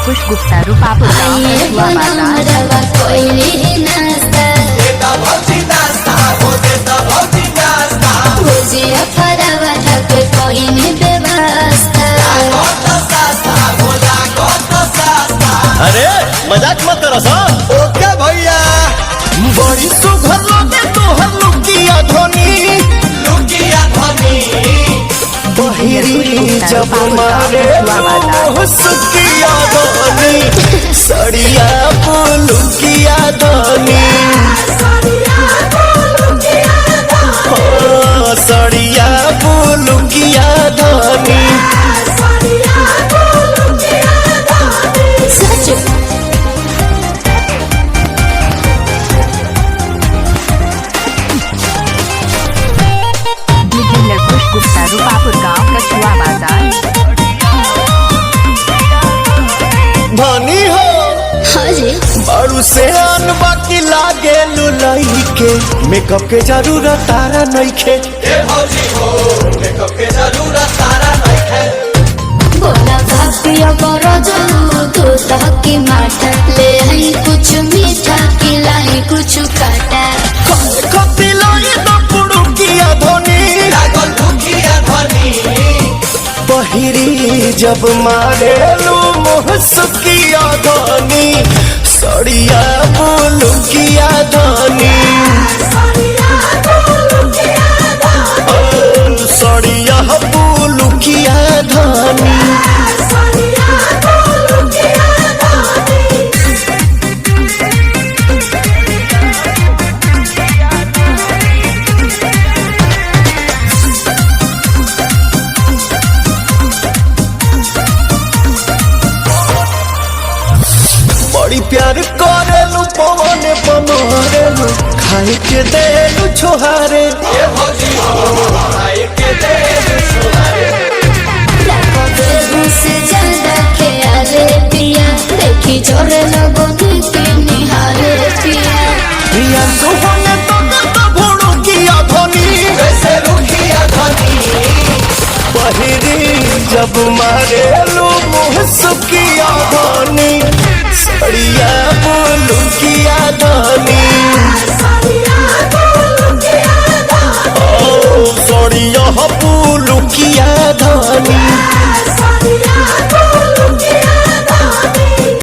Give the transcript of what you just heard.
कुछ गुप्ता रूपापुर अरे मजाक मत करो सब। ओके भैया बड़ी सुघर लगे तोहर लुकिया धोनी बहिरी जब मारे सुकिया धोनी सड़िया लुकिया धोनी सड़िया लुकिया धोनी गुप्ता रूपापुर गांव कछुआ बाजार। धनी हो बड़ू से अन बाकी लागे लुलई के मेकअप के जरूरत तारा नइखे। बोला भापिया करो जो तू तहकी माटा ले आई कुछ मीठा खिलाई कुछ काटा खपी लाई न पुड़ुकिया धोनी बहिरी जब मारे लू मोह सुकिया धोनी सड़िया लुकिया धोनी सड़िया लुकिया धोनी बड़ी प्यार करेलू पवन पमरेलू खाए के देलू छोहारे से ज्यादा ख्याले पिया देखी जोरे लगो के निहारे पिया प्रिया सुहाने तो भोड़ो किया धोनी वैसे रुकिया धोनी बहिरी जब मारेलू मुँह सुकिया धोनी सड़िया लुकिया धोनी सड़िया लुकिया